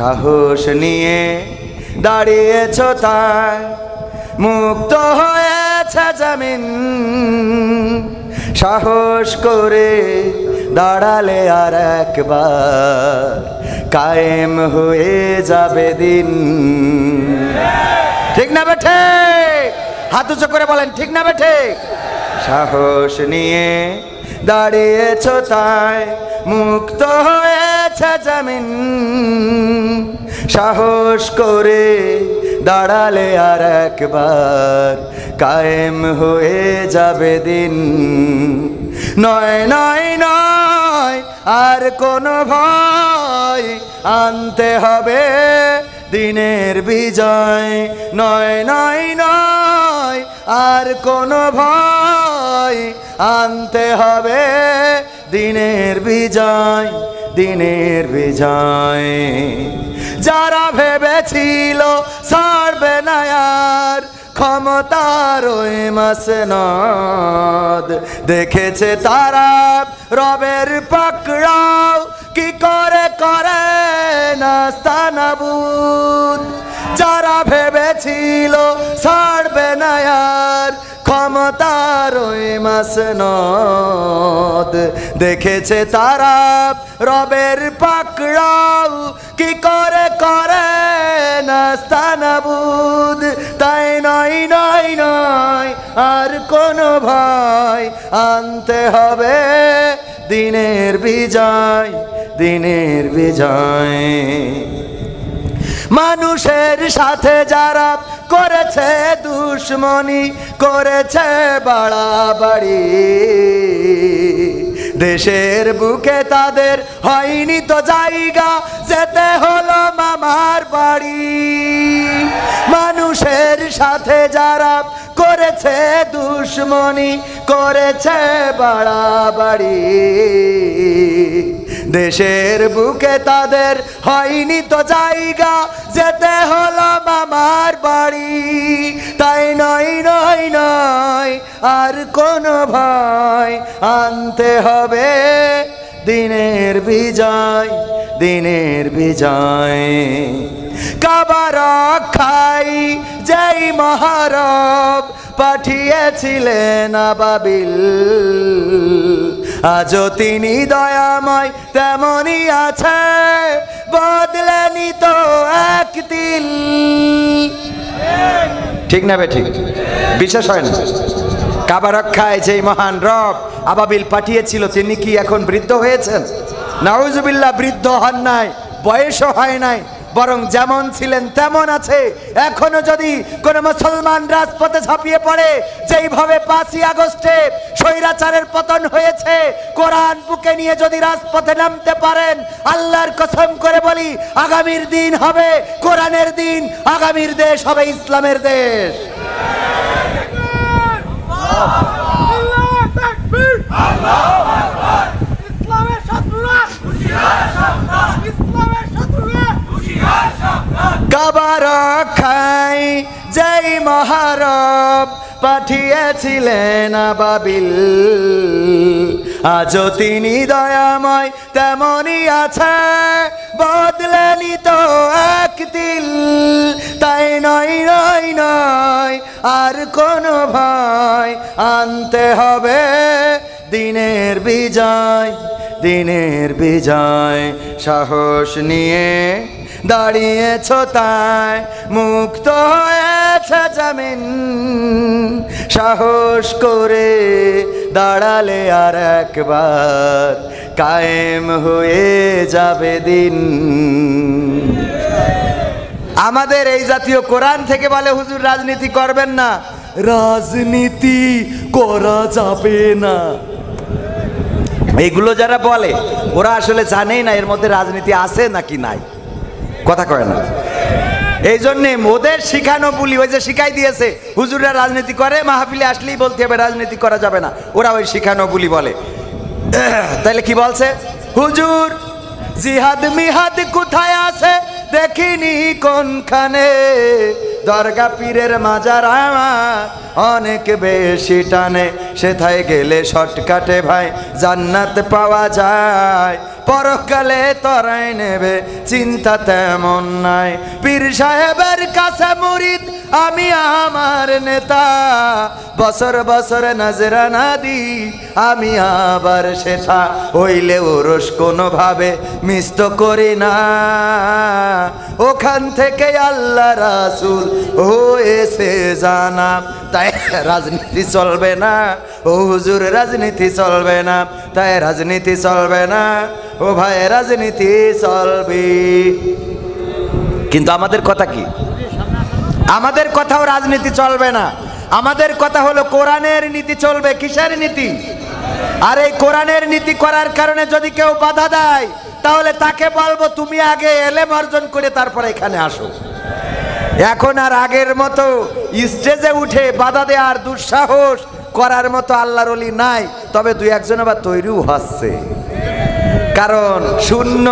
সাহস নিয়ে দাঁড়িয়েছো তাই মুক্ত হয়েছে জমিন। সাহস করে দাঁড়ালে আর একবার কায়েম হয়ে যাবে দিন। ঠিক না বেঠে? হাত উঁচু করে বলেন ঠিক না বেঠে? সাহস নিয়ে দাঁড়িয়েছো তাই মুক্ত হয়েছে জমিন। সাহস করে দাঁড়ালে আর একবার কায়েম হয়ে যাবে দিন। নয় নয় নয় আর কোনো ভয়, আনতে হবে দিনের বিজয়। নয় নয় নয় আর কোনো ভয়, আনতে হবে দিনের বিজয়, দিনের বিজয়। যারা ভেবেছিল ছাড়বে না আর ক্ষমতার ওই মাসনদ, দেখেছে তারা রবের পাকড়াও কি করে করে নাস্তানাবুদ। যারা ভেবেছিল ছাড়বে না আর ক্ষমতার ওই মাসনদ, দেখেছে তারা রবের পাকড়াও কি করে করে নাস্তানাবুদ। তাই নয় নয় নয় আর কোনো ভয়, আনতে হবে দিনের বিজয়, দিনের বিজয়। মানুষের সাথে যারা করেছে দুশ্মনী, করেছে বাড়াবাড়ি, দেশের বুকে তাদের হয়নি তো জায়গা, যেতে হলো মামার বাড়ি। মানুষের সাথে যারা করেছে দুশ্মনী, করেছে বাড়াবাড়ি, দেশের বুকে তাদের হয়নি তো জায়গা, যেতে হলো মামার বাড়ি। তাই নয় নয় নয় আর কোনো ভয়, আনতে হবে দিনের বিজয়, দিনের বিজয়। কাবা রক্ষাই যেই মহারব পাঠিয়েছিলেন আবাবিল, আজও তিনি দয়াময় তেমনই আছে, বদলেনি তো এক তিল। ঠিক না বে ঠিক? বিশ্বাস হয় না? কাবা রক্ষায় যেই মহান রব আবাবিল পাঠিয়েছিল, তিনি কি এখন বৃদ্ধ হয়েছেন? নাউজুবিল্লাহ, বৃদ্ধ হন নাই, বয়সও হয় নাই, বরং যেমন ছিলেন তেমন আছে। এখনো যদি কোন মুসলমান রাজপথে ঝাঁপিয়ে পড়ে, যেইভাবে 5ই আগস্টে স্বৈরাচারের পতন হয়েছে, কোরআন বুকে নিয়ে যদি রাজপথে নামতে পারেন, আল্লাহর কসম করে বলি আগামীর দিন হবে কোরআনের দিন, আগামীর দেশ হবে ইসলামের দেশ। কাবা রক্ষায় যেই মহারব পাঠিয়েছিলেন আবাবিল, আজও তিনি দয়াময় তেমনই আছে, বদলেনি তো এক তিল। তাই নয় নয় নয় আর কোনো ভয়, আনতে হবে দিনের বিজয়, দিনের বিজয়। সাহস নিয়ে দাঁড়িয়েছো তাই মুক্ত হয়েছে জমিন। সাহস করে দাঁড়ালে আর একবার কায়েম হয়ে যাবে দিন। আমাদের এই জাতীয় কোরআন থেকে বলে হুজুর রাজনীতি করবেন না, রাজনীতি করা যাবে না। এইগুলো যারা বলে ওরা আসলে জানেই না এর মধ্যে রাজনীতি আছে নাকি নাই, কথা কয় না। এই জন্যে ওদের শিখানো বুলি, ওই যে শিখাই দিয়েছে হুজুররা রাজনীতি করে, মাহফিলে আসলেই বলতে হবে রাজনীতি করা যাবে না, ওরা ওই শিখানো বুলি বলে। তাহলে কি বলছে হুজুর? জিহাদ মিহাদ কোথায় আছে দেখিনি কোনখানে, দরগা পীরের মাজার আমার অনেক বেশি টানে, সেথায় গেলে শর্টকাটে ভাই জান্নাত পাওয়া যায়। পরকালে তরাই নেবে চিন্তা তেমন নাই। পীর সাহেবের কাছে মুরিদ আমি আমার নেতা, বছর বছর নজরানা দি আমি আবার সেথা। হইলে ওরস কোনোভাবে মিস তো করি না, ওখান থেকে আল্লাহ রাসূল হয়েছে জানা। তাই রাজনীতি চলবে না ও হুজুর, রাজনীতি চলবে না, তাই রাজনীতি চলবে না ও ভাই, রাজনীতি চলবে। কিন্তু আমাদের কথা কি? আমাদের কথাও রাজনীতি চলবে না। আমাদের কথা হলো কোরআনের নীতি চলবে। কিসের নীতি? আর এই কোরআনের নীতি করার কারণে যদি কেউ বাধা দেয়, তাহলে তাকে বলবো তুমি আগে এলেম অর্জন করে তারপরে এখানে আসো। এখন আর আগের মতো স্টেজে উঠে বাধা দেওয়ার দুঃসাহস করার মতো আল্লাহর ওলি নাই। তবে দুই একজন আবার তৈরিও হচ্ছে, কারণ শূন্য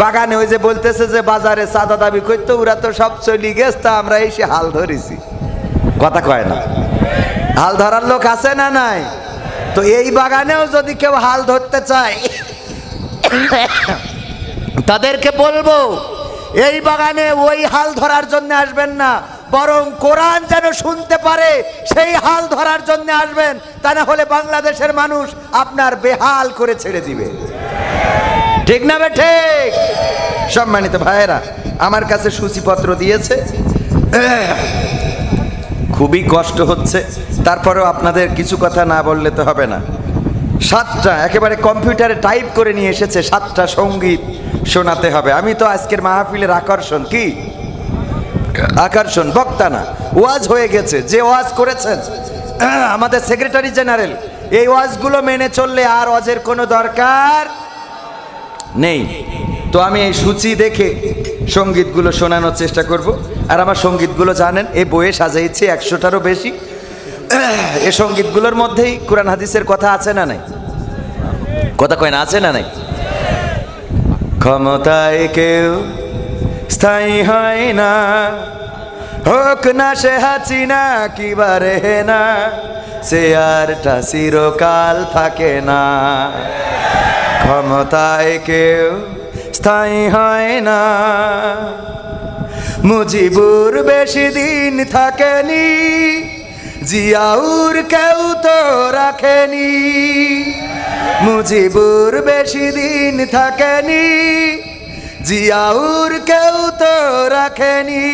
বাগানে ওই যে বলতেছে যে বাজারে চাঁদা দাবি করতো, ওরা তো সব চলি গেছে, আমরা এসে হাল ধরেছি। কথা কয় না? হাল ধরার লোক আছে না নাই? তো এই বাগানেও যদি কেউ হাল ধরতে চায়, তাদেরকে বলবো এই বাগানে ওই হাল ধরার জন্য আসবেন না, বরং কোরআন যেন শুনতে পারে সেই হাল ধরার জন্য আসবেন। তা না হলে বাংলাদেশের মানুষ আপনার বেহাল করে ছেড়ে দিবে। ঠিক না বেঠে? সম্মানিত ভাইয়েরা, আমার কাছে সূচিপত্র দিয়েছে, খুবই কষ্ট হচ্ছে, তারপরেও আপনাদের কিছু কথা না বললে তো হবে না। 7টা একেবারে কম্পিউটারে টাইপ করে নিয়ে এসেছে, 7টা সঙ্গীত শোনাতে হবে। আমি তো আজকের মাহফিলের আকর্ষণ, কি আকর্ষণ? বক্তা না, ওয়াজ হয়ে গেছে। যে ওয়াজ করেছেন আমাদের সেক্রেটারি জেনারেল, এই ওয়াজগুলো মেনে চললে আর ওয়াজের কোনো দরকার নেই। তো আমি এই সূচি দেখে সঙ্গীতগুলো শোনানোর চেষ্টা করব। আর আমার সঙ্গীতগুলো জানেন, এই বইয়ে সাজাইছি 100টারও বেশি। এই সঙ্গীতগুলোর মধ্যেই কোরআন হাদিসের কথা আছে না নাই? কথা কয় না? আছে না নাই? ক্ষমতায় কেউ স্থায়ী হয় না, হোক না সে হাসিনা কিবা রেহে না, চেয়ারটা চিরকাল থাকে না। ক্ষমতায় কেউ স্থায়ী হয় না, মুজিবুর বেশি দিন থাকেনি, জিয়াউর কেউ তো রাখেনি। মুজিবুর বেশি দিন থাকেনি, জিয়াউর কেউ তো রাখেনি।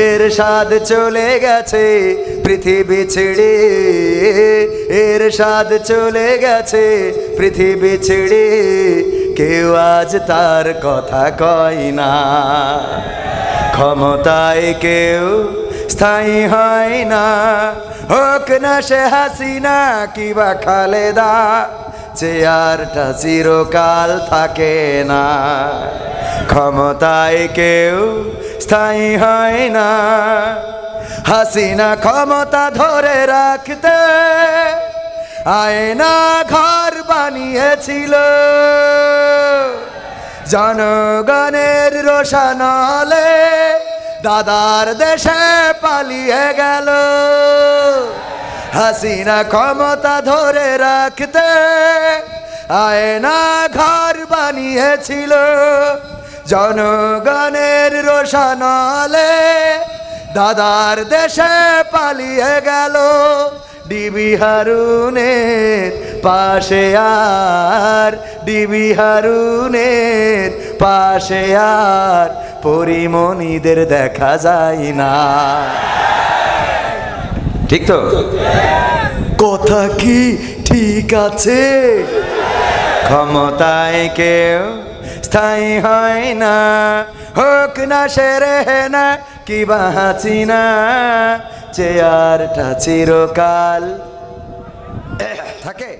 এরশাদ চলে গেছে পৃথিবী ছেড়ে, এরশাদ চলে গেছে পৃথিবী ছেড়ে, কেউ আজ তার কথা কয় না। ক্ষমতায় কেউ স্থায়ী হয় না, হোক না সে হাসিনা কিবা খালেদা, চেয়ারটা চিরকাল থাকে না। ক্ষমতায় কেউ স্থায়ী হয় না, হাসিনা ক্ষমতা ধরে রাখতে আয়না ঘর বানিয়েছিল, জনগণের রোশনালে দাদার দেশে পালিয়ে গেল। হাসিনা ক্ষমতা ধরে রাখতে আয়না ঘর বানিয়েছিল, জনগণের রোশনালে দাদার দেশে পালিয়ে গেল। ডিবি হারুনের পাশে আর, ডিবি হারুনের পাশে আর পরিমণিদের দেখা যায় না। ঠিক তো? কথা কি ঠিক আছে? ক্ষমতায় কেউ স্থায়ী হয় না, হোক না সে রেহে না কিবা হাসিনা, চেয়ারটা চিরকাল থাকে।